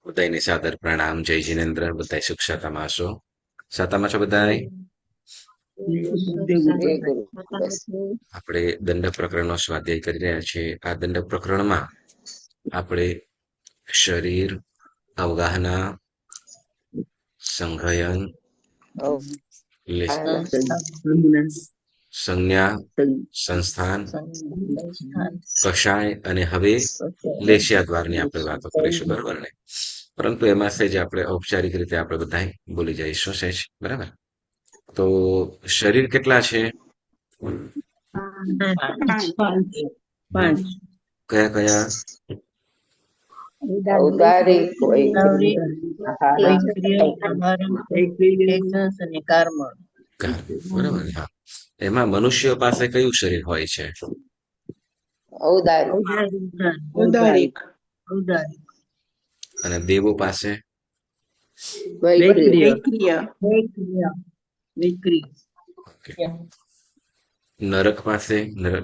બધાને સાદર પ્રણામ. જય જિનેન્દ્ર. બધા સુખ શાંતિમાં હશો? શાંતિમાં છો બધાય? આપણે દંડક પ્રકરણનો સ્વાધ્યાય કરી રહ્યા છીએ. આ દંડક પ્રકરણમાં આપણે શરીર, અવગાહના, સંઘયન, સંજ્ઞા, સંસ્થાન, કષાય અને હવે લેશિયા દ્વારની આપણે વાતો કરીશું, બરાબર ને? પરંતુ એમાં સહેજ આપણે ઔપચારિક રીતે આપણે બધા બોલી જઈશું સહેજ, બરાબર? તો શરીર કેટલા છે? કયા કયા? ઉદારી બરાબર. હા, એમાં મનુષ્યો પાસે કયું શરીર હોય છે? ઉદારિક અને દેવો પાસે? નરક પાસે,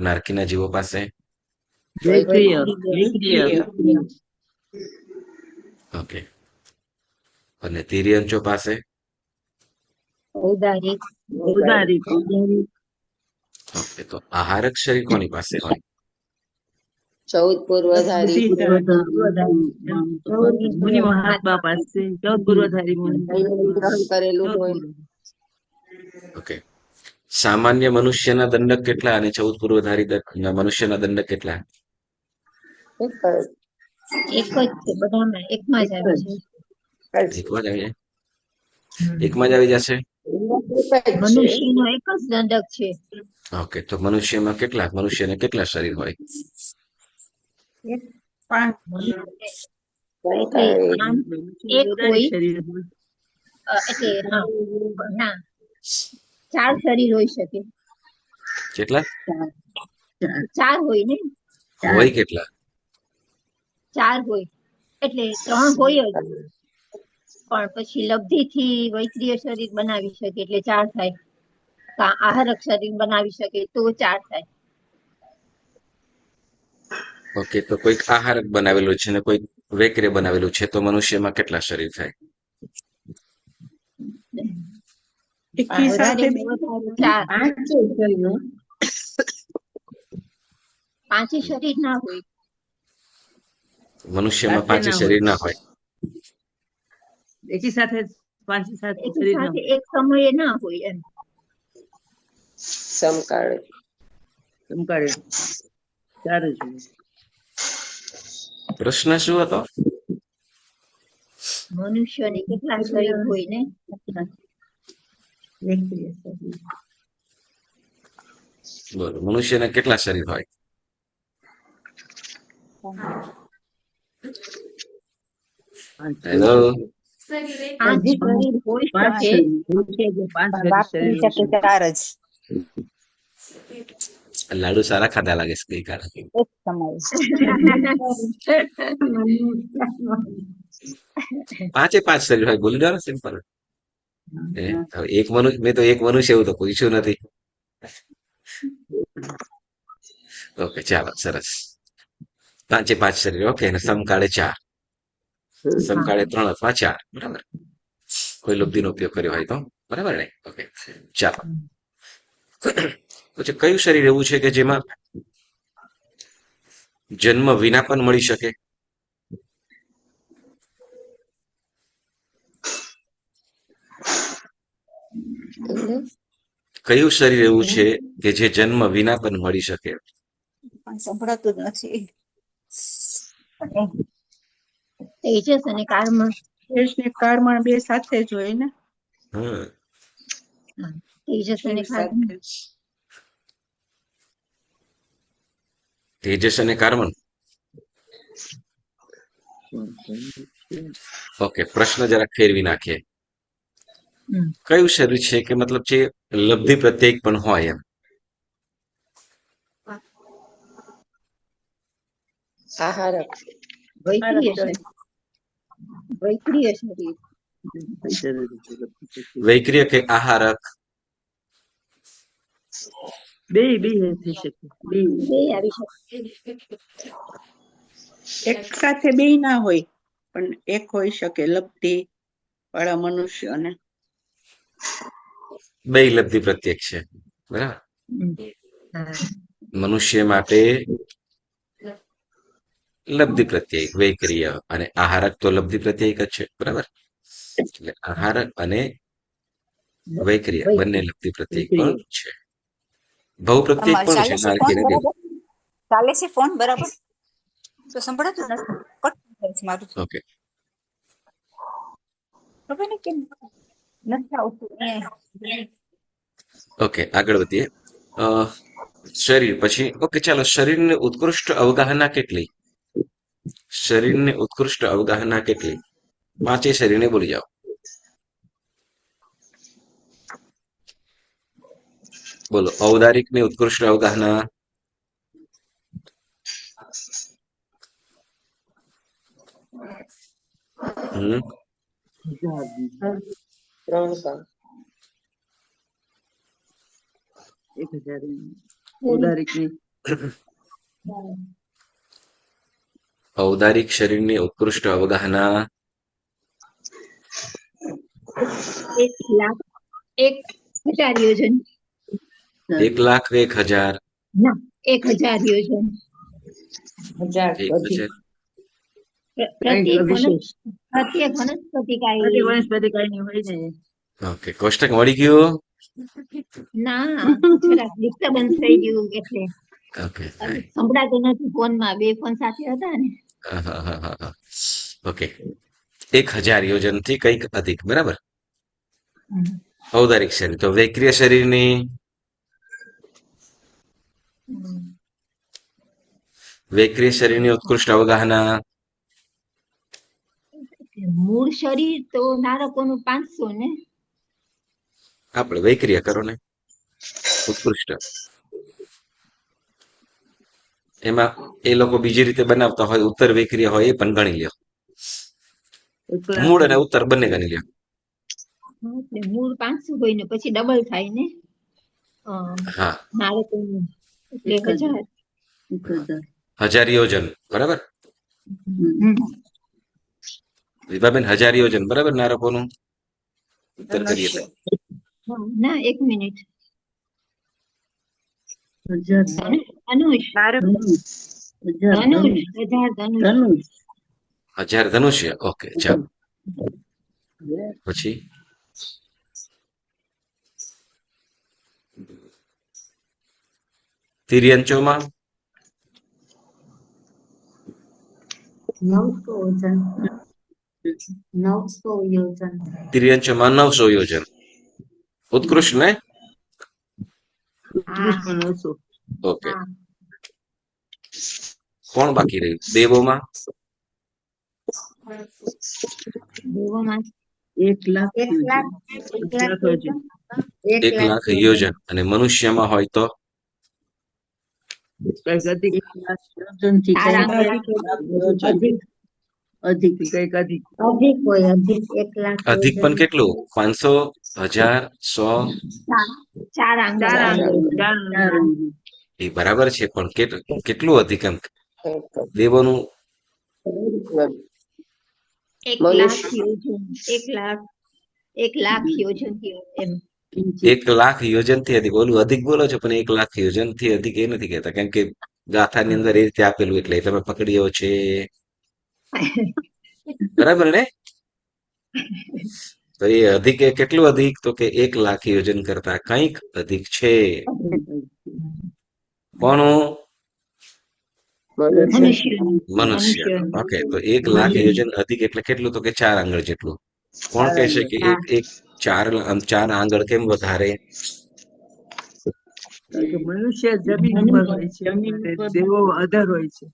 નારકીના જીવો પાસે? ઓકે. અને તિર્યંચો પાસે? ઓકે. તો આહારક શરીર કોની પાસે હોય? 14 પૂર્વધારી ગ્રહણ કરેલું હોય. ઓકે. સામાન્ય મનુષ્યના દંડક કેટલા અને 14 પૂર્વધારી મનુષ્યના દંડક કેટલા? એક જ છે, બધામાં એકમાં જ આવે છે. એકમાં જ આવી જાય? એકમાં જ આવી જશે? મનુષ્યનો એક જ દંડક છે. ઓકે. તો મનુષ્યને કેટલા શરીર હોય? એક હોય એટલે ના 4 શરીર હોઈ શકે. કેટલા? 4 હોય ને? હોય કેટલા? 4 હોય એટલે 3 હોય જ, પણ પછી લબ્ધિ થી વૈક્રિય શરીર બનાવી શકે એટલે 4 થાય. આહારક શરીર બનાવી શકે તો 4 થાય. ઓકે. તો કોઈક આહારક બનાવેલું છે ને કોઈક વૈક્રિય બનાવેલું છે, તો મનુષ્યમાં કેટલા શરીર થાય? પાંચે શરીર ના હોય. મનુષ્યમાં 5 શરીર ના હોય. એકી સાથે એક સમયે ના હોય એમ. સમકાળે 4 જ હોય. પ્રશ્ન શું હતો? મનુષ્યને કેટલા શરીર હોય ને? બોલો, મનુષ્યને કેટલા શરીર હોય? હેલો. 5 શરીર હોય શકે. 4 જ લાડુ સારા ખાધા લાગે છે ગઈકાલે. એક સમય. 5 શરીર હોય, બોલી દો ને સિમ્પલ. મેં તો એક મનુષ્ય એવું તો પૂછ્યું નથી. ઓકે, ચાલો, સરસ. 5 શરીર. ઓકે. અને સમકાળે 4. સમકાળે 3 અથવા 4, બરાબર. કોઈ લબ્ધિનો ઉપયોગ કર્યો હોય તો, બરાબર ને? ઓકે, ચાલો. પછી કયું શરીર એવું છે કે જેમાં જન્મ વિના પણ મળી શકે? કયું શરીર એવું છે કે જે જન્મ વિના પણ મળી શકે? સંભળાતું જ નથી. તેજસ અને કાળમાં. તેજ ને કાળમાં બે સાથે જ હોય ને. તેજસ અને કાળમાં. તેજસ અને કાર્બન. ઓકે. પ્રશ્ન જરાક ફેરવી નાખીએ. કયું શરીર છે કે મતલબ જે લબ્ધિ પ્રત્યેક પણ હોય એમ? આહારક. વૈક્રિય શરીર. વૈક્રિય કે આહારક? બે થઈ શકે બે આવી શકે. એક સાથે બે ના હોય પણ એક હોઈ શકે લબ્ધિ વાળા મનુષ્ય અને બે લબ્ધિ પ્રત્યેક છે બરાબર. મનુષ્ય માટે લબ્ધિ પ્રત્યય વૈક્રિય અને આહારક તો લબ્ધિ પ્રત્યય જ છે બરાબર. એટલે આહારક અને વૈક્રિય બંને લબ્ધિ પ્રત્યય પણ છે. ભવ પ્રત્યય પણ છે નારકીય નથી. ચાલે છે ફોન બરાબર તો સંભળાતું નથી કટ થાય છે મારું ઓકે ખબર ને કેમ નથી આવતું ઓકે આગળ વધીએ. અ, શરીર પછી ઓકે ચાલો શરીરની ઉત્કૃષ્ટ અવગાહના કેટલી? શરીરની ઉત્કૃષ્ટ અવગાહના કેટલી? પાંચે શરીરને બોલી જાઓ. બોલો ઔદારિકની ઉત્કૃષ્ટ અવગાહના. હમ 1000 ઉદારિકની ઔદારિક શરીરની ઉત્કૃષ્ટ અવગાહના 1,00,000 યોજન. 1,01,000 ના 1,000 યોજન. 1,000 પ્રત્યેક વિશેષ વનસ્પતિકાય. વનસ્પતિકાયની હોય ને ઓકે કોષ્ટક મળી ગયું. ના જરાક ડિસ્ટર્બન્સ થઈ ગયું એટલે ઓકે સંભળાતું નથી ફોનમાં, બે ફોન સાથે હતા ને. ઓકે 1,000 યોજન થી કંઈક અધિક બરાબર. ઔદારિક શરીર તો વૈક્રિય શરીરની વૈક્રિય શરીરની ઉત્કૃષ્ટ અવગાહના મૂળ શરીર તો નારકોનું 500 ને. આપણે વૈક્રિય કરો ને ઉત્કૃષ્ટ. એમાં એ લોકો બીજી રીતે બનાવતા હોય ઉત્તર વૈક્રિય હોય એ પણ ગણી લ્યો. મૂળ અને ઉત્તર બંને ગણી લ્યો. એટલે મૂળ 500 હોય ને પછી ડબલ થાય ને. હા નારકોનું એટલે 1,000. 1,000 યોજન બરાબર. વિભાબેન 1,000 યોજન બરાબર નારકોનું ઉત્તર કરીએ તો. ના 1 મિનિટ. ધનુષ 1,000 ધનુષ્ય. ઓકે ચાલો પછી તિર્યંચોમાં 900 યોજન. તિર્યંચોમાં 900 યોજન ઉત્કૃષ્ટ ને. ઓકે કોણ બાકી રહ્યું? દેવોમાં દેવોમાં 1,00,000 1,00,000 યોજન અને મનુષ્યમાં હોય તો અધિક કઈક અધિક હોય. અધિક 1,00,000 અધિક પણ કેટલું? 500 1,000 100 ચાર આંગળ. એ બરાબર છે પણ કેટલું અધિક એમ દેવોનું 1,00,000 યોજન. 1,00,000 યોજન એમ. 1,00,000 યોજન થી અધિક. ઓલું અધિક બોલો છો પણ 1,00,000 યોજન થી અધિક એ નથી કહેતા કેમ કે ગાથાની અંદર એ રીતે આપેલું એટલે તમે પકડ્યો છે બરાબર ને. તો એ અધિક એ કેટલું અધિક? તો કે 1,00,000 યોજન કરતા કંઈક અધિક છે. કોનું? મનુષ્ય. ઓકે તો 1,00,000 યોજન અધિક એટલે કેટલું? તો કે 4 આંગળ જેટલું. કોણ કહેશે કે એક 4 આંગળ કેમ વધારે? મનુષ્ય જમીન પર હોય છે, દેવો અધર હોય છે.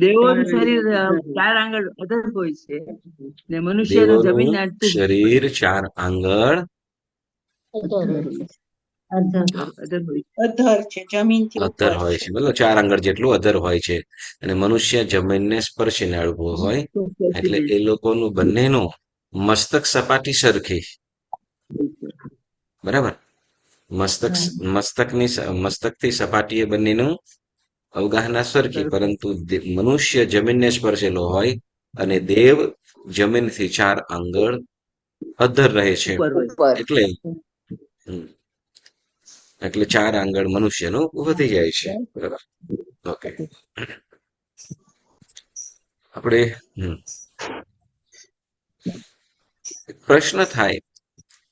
દેવોનું શરીર 4 આંગળ અધર હોય છે ને મનુષ્યનું જમીન દેવોનું શરીર 4 આંગળ અધર છે, જમીનથી અધર ઉપર હોય છે મતલબ 4 આંગળ જેટલું અધર હોય છે અને મનુષ્ય જમીનને સ્પર્શીને અડવું હોય એટલે એ લોકોનું બંનેનું મસ્તક સપાટી સરખી બરાબર. મસ્તકથી સપાટીએ બંનેનું અવગાહના સરખી, પરંતુ મનુષ્ય જમીનને સ્પર્શેલો હોય અને દેવ જમીનથી 4 આંગળ અધ્ધર રહે છે. એટલે એટલે 4 આંગળ મનુષ્યનું વધી જાય છે. બરાબર. ઓકે, આપણે પ્રશ્ન થાય,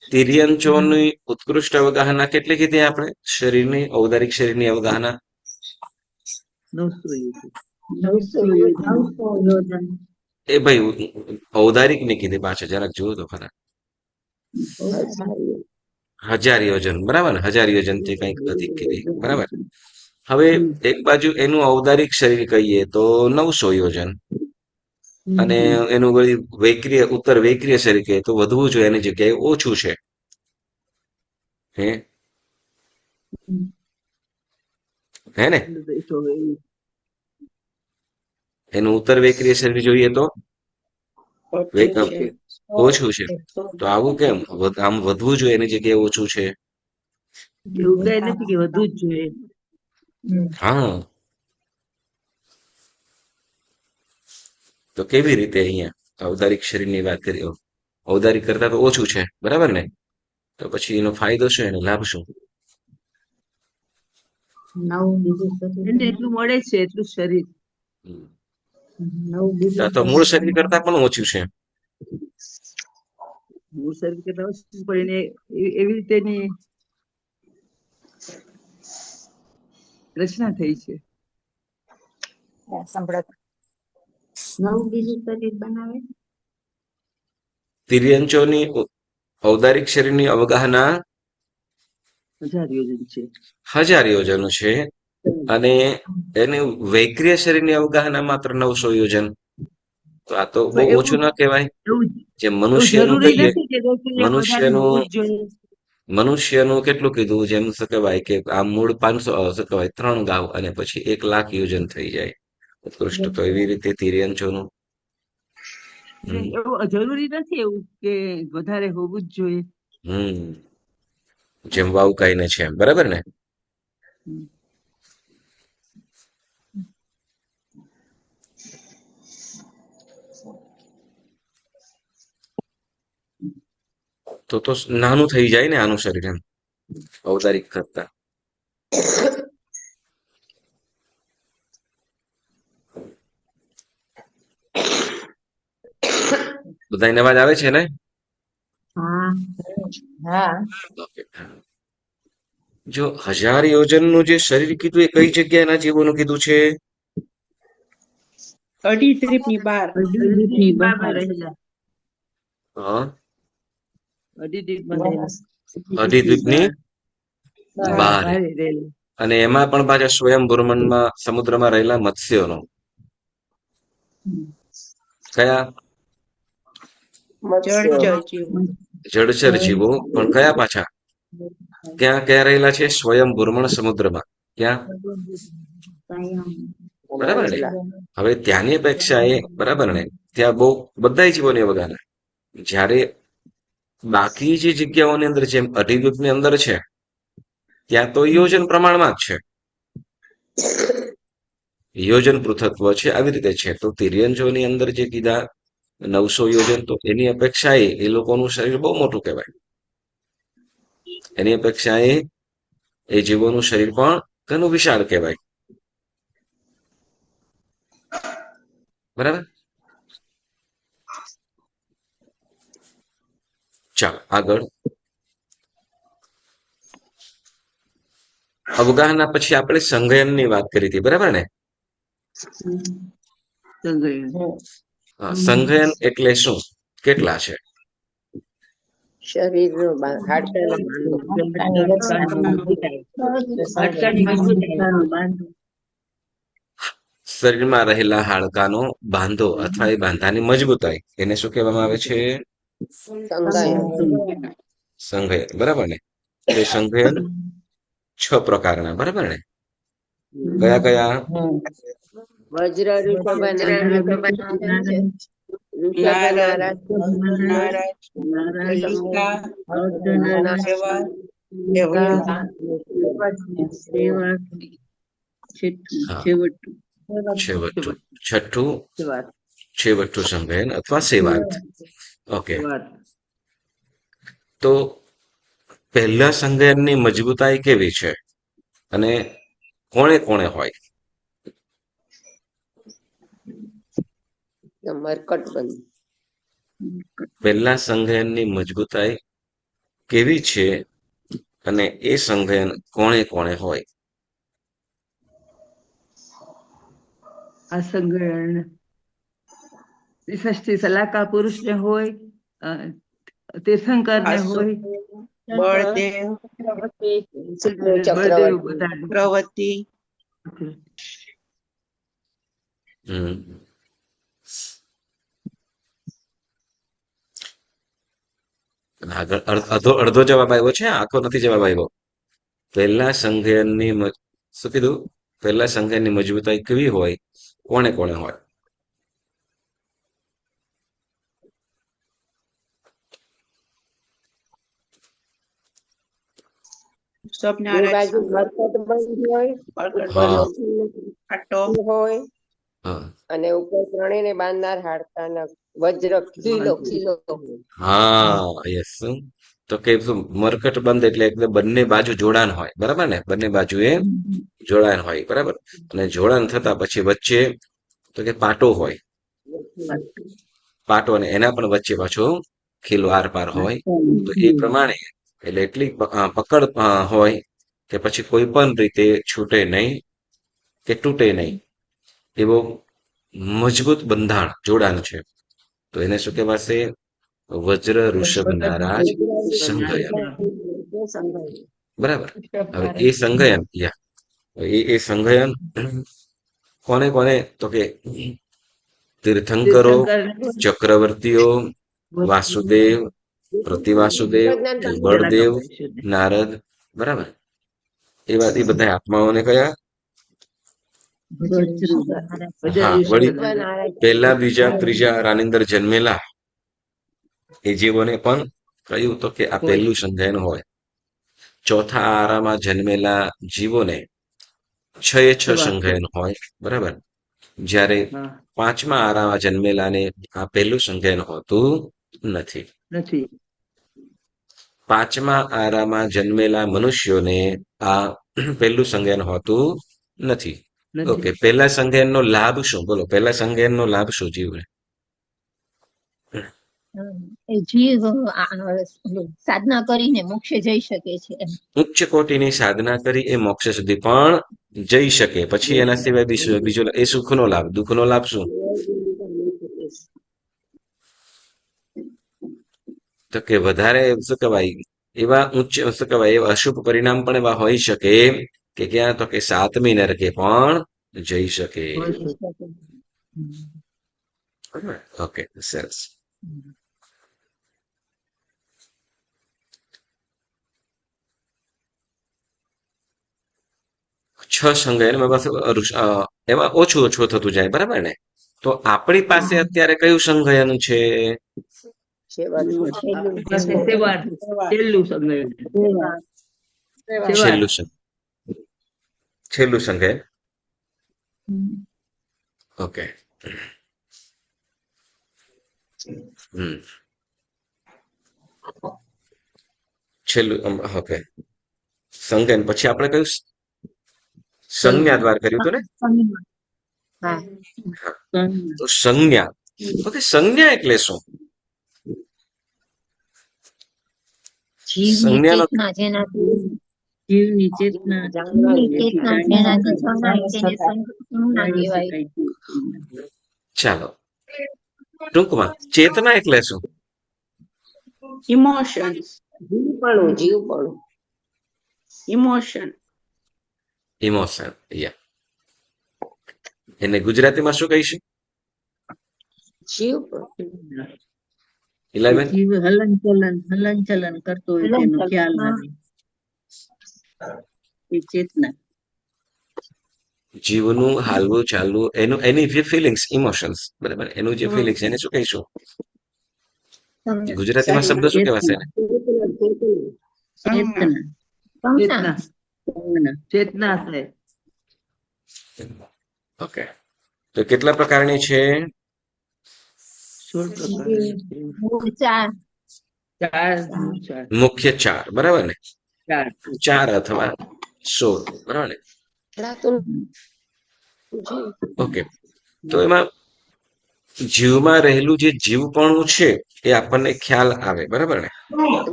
તિર્યંચોની ઉત્કૃષ્ટ અવગાહના કેટલી કીધી આપણે? શરીરની, ઔદારિક શરીરની અવગાહના 900 યોજન. એ ભાઈ ઔદારિક ની કીધી પાછળ જરાક જુઓ તો ખરા. 1000 યોજન, બરાબર ને? 1000 યોજન થી કંઈક અધિક કીધી, બરાબર. હવે એક બાજુ એનું ઔદારિક શરીર કહીએ તો 900 યોજન, અને એનું વળી વૈક્રિય ઉત્તર વૈક્રિય શરીર કહીએ તો વધવું જોઈએ, એની જગ્યાએ ઓછું છે. હે ને? એનું ઉત્તર વૈક્રિય શરીર જોઈએ તો ઓછું છે. તો આવું કેમ? આમ વધવું જોઈએ, એની જગ્યાએ ઓછું છે. એવું કઈ નથી કે વધુ જ જોઈએ. હા, તો કેવી રીતે અહીંયા ઔદારિક શરીરની વાત કરી? ઔદારિક કરતા તો ઓછું છે, બરાબર ને? તો પછી એનો ફાયદો શું, એનો લાભ શું? એને એટલું મળે છે, એટલું શરીર. તો મૂળ શરીર કરતા પણ ઓછું છે. મૂળ શરીર કરતા ઓછું, પણ એને એવી રીતે એની રચના થઈ છે. સંભળાતું નવું બીજું શરીર બનાવે. તિર્યંચોની ઔદારિક શરીરની અવગાહના 1000 યોજન છે. 1000 યોજન છે, અને એની વૈક્રિય શરીરની અવગાહના માત્ર 900 યોજન. તો આ તો બહુ ઓછું ના કહેવાય? જે મનુષ્યનું કહીએ, મનુષ્યનું કેટલું કીધું? જેમ શું કહેવાય કે આ મૂળ 500 શું કહેવાય 3 ગાવ અને પછી 1,00,000 યોજન થઈ જાય ઉત્કૃષ્ટ. તો એવી રીતે તિર્યંચોનું જરૂરી નથી એવું કે વધારે હોવું જ જોઈએ. જેમ વાવકાઈને છે, બરાબર ને? તો નાનું થઈ જાય ને આનું શરીર, એમ ઔદારિક કરતા. બધાને અવાજ આવે છે ને? જો 1000 યોજનનું જે શરીર કીધું એ કઈ જગ્યાના જીવોનું કીધું છે? અઢી દ્વીપની બહાર. હા, અઢી અધિદ્વીપની બહાર. અને એમાં પણ પાછા સ્વયં બ્રહ્માંડમાં સમુદ્રમાં રહેલા મત્સ્યોનો. કયા? જળચર જીવો. પણ કયા પાછા? ક્યાં ક્યાં રહેલા છે? સ્વયં બ્રહ્માંડ સમુદ્રમાં. ક્યાં? બરાબર ને? હવે ત્યાંની અપેક્ષાએ, બરાબર ને, ત્યાં બહુ બધા જીવોની અવગાહના. જ્યારે બાકી જે જગ્યાઓની અંદર, જેમ અધિદ્વીપની અંદર છે, ત્યાં તો યોજન પ્રમાણમાં જ છે, યોજન પૃથક્વ છે, આવી રીતે છે. તો તિર્યંચોની અંદર જે કીધા 900 યોજન, તો એની અપેક્ષાએ એ લોકોનું શરીર બહુ મોટું કહેવાય. એની અપેક્ષાએ એ જીવોનું શરીર પણ ઘણું વિશાળ કહેવાય. બરાબર. ચાલો આગળ. અવગાહના પછી આપણે સંઘયનની વાત કરી હતી, બરાબર ને? સંઘયન એટલે શું? કેટલા છે? શરીરમાં રહેલા હાડકાનો બાંધો અથવા એ બાંધાની મજબૂતાઈ, એને શું કહેવામાં આવે છે? સંઘયન. બરાબર ને? એ સંઘયન 6 પ્રકારના, બરાબર ને? કયા કયા? કેવળતા, સેવાથી છેઠું હા છેવટું છેવટું. છઠ્ઠું છેવટું સંગયન અથવા સેવાર્થ. ઓકે, વાત તો પહેલા સંગયનની મજબૂતાઈ કેવી છે અને કોણે કોણે હોય? મરકટબંધ. પહેલા સંગયનની મજબૂતાઈ કેવી છે અને એ સંગયન કોણે કોણે હોય? આ સંગ્રહણ ષષ્ઠી સલાકા પુરુષને હોય, તીર્થંકરને વાસુ, હોય, બળદેવ, બળદેવ ચક્રવર્તી. બધા પ્રવતી, હમ આગળ અડધો અડધો જવાબ આવ્યો છે, આખો નથી જવાબ આવ્યો. પહેલા સંગયનની શું કીધું? પહેલા સંગયનની મજબૂતાઈ કેવી હોય, કોણે કોણે હોય? બે સબનારાયણ, બાજુ મરકટબંધ હોય, હા ખાટો, હોય હા અને ઉપર ત્રણેયને બાંધનાર હાડકાના વજ્ર ખીલો ખીલો હોય. હા યસ. તો કે શું મરકટ બંધ એટલે એકદમ બંને બાજુ જોડાણ હોય, બરાબર ને? બંને બાજુએ જોડાણ હોય, બરાબર. અને જોડાણ થતા પછી વચ્ચે તો કે પાટો હોય, પાટો, અને એના પણ વચ્ચે પાછો ખીલો આર પાર હોય. તો એ પ્રમાણે એટલે એટલી પકડ હોય કે પછી કોઈ પણ રીતે છૂટે નહીં કે તૂટે નહીં, એવો મજબૂત બંધાણ જોડાણ છે. તો એને શું કહેવાશે? વજ્ર ઋષભ નારાજ સંઘયન. બરાબર. હવે એ સંઘયન એ સંઘયન કોને કોને? તો કે તીર્થંકરો, ચક્રવર્તીઓ, વાસુદેવ, પ્રતિવાસુદેવ, બળદેવ, નારદ, બરાબર. એ બધા આત્માઓને કયા? હા, વળી પહેલા બીજા ત્રીજા આરાની અંદર જન્મેલા એ જીવોને પણ કહ્યું તો કે આ પહેલું સંઘયન હોય. ચોથા આરામાં જન્મેલા જીવોને એ છ સંઘયન હોય, બરાબર. જ્યારે પાંચમા આરામાં જન્મેલાને આ પહેલું સંઘયન હોતું નથી. નથી. પાંચમા આરામાં જન્મેલા મનુષ્યોને આ પહેલું સંજ્ઞાન હોતું નથી. ઓકે, પહેલા સંજ્ઞાનનો લાભ શું? બોલો, પહેલા સંજ્ઞાનનો લાભ શું જીવને? એ જીવ સાધના કરીને મોક્ષે જઈ શકે છે એમ. ઉચ્ચ કોટીની સાધના કરી એ મોક્ષ સુધી પણ જઈ શકે. પછી એના સિવાય બીજો એ સુખનો લાભ. દુઃખનો લાભ શું? તો કે વધારે શું કહેવાય, એવા ઉચ્ચ શું કહેવાય, એવા અશુભ પરિણામ પણ એવા હોઈ શકે કે ક્યાં? તો કે સાતમી નરકે પણ જઈ શકે. ઓકે, સરસ. છ સંજ્ઞાન એમાં ઓછું ઓછું થતું જાય, બરાબર ને? તો આપણી પાસે અત્યારે કયું સંજ્ઞાન છે? છેલ્લું સંજ્ઞાન. ઓકે. છેલ્લું. ઓકે, સંજ્ઞાન પછી આપણે કયું સંજ્ઞા દ્વાર કર્યું હતું ને? તો સંજ્ઞા. ઓકે, સંજ્ઞા એટલે શું? જીવની ચેતના જેનાથી જીવની ચેતના જેનાથી જણાય તેને સંજ્ઞા કહેવાય. ચાલો ટૂંકમાં ચેતના એટલે શું? ઇમોશન્સ, જીવપણું. Emotion, emotion. યા, એને ગુજરાતીમાં શું કહીશું? જીવપણું. 11 જીવ હલનચલન કરતો હોય તેનો ખ્યાલ આવે એ ચેતના. જીવનું હાલવું ચાલવું, એની જે ફિલિંગ્સ, ઇમોશન્સ, બરાબર, એનું જે ફિલિંગ્સ, એને શું કહીશું? ગુજરાતીમાં શબ્દ શું કહેવાશે એને? ચેતના. કંસા ચેતના થાય. ઓકે, તો કેટલા પ્રકારની છે? 16 પ્રકારની છે. મૂળ ચાર. ચાર. મુખ્ય ચાર, બરાબર ને? ચાર. 4 અથવા 16, બરાબર ને? ભરાતું નથી. ઓકે, તો એમાં જીવમાં રહેલું જે જીવપણું છે એ આપણને ખ્યાલ આવે, બરાબર ને?